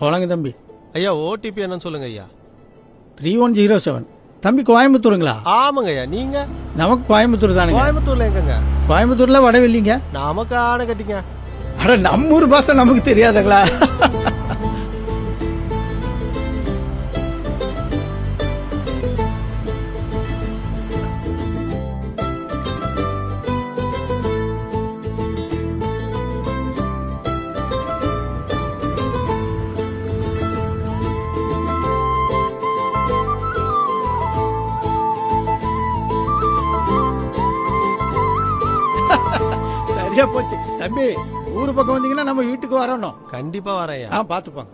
போலாங்க தம்பி. ஐயா ஓடிபி என்னன்னு சொல்லுங்க ஐயா. 3107. தம்பி கோயம்புத்தூருங்களா? ஆமாங்க ஐயா. நீங்க? நமக்கு கோயம்புத்தூர் தானுங்க. கோயம்புத்தூர்ல எங்கங்க? கோயம்புத்தூர்ல வடவெள்ளிங்க. நமக்கு ஆணை கட்டிங்க. அட நம்ம ஊர் பாஷை நமக்கு தெரியாதுங்களா? சரியா போச்சு தம்பி. ஊரு பக்கம் வந்தீங்கன்னா நம்ம வீட்டுக்கு வரணும். கண்டிப்பா வரேன் ஐயா. பார்த்துப்பாங்க.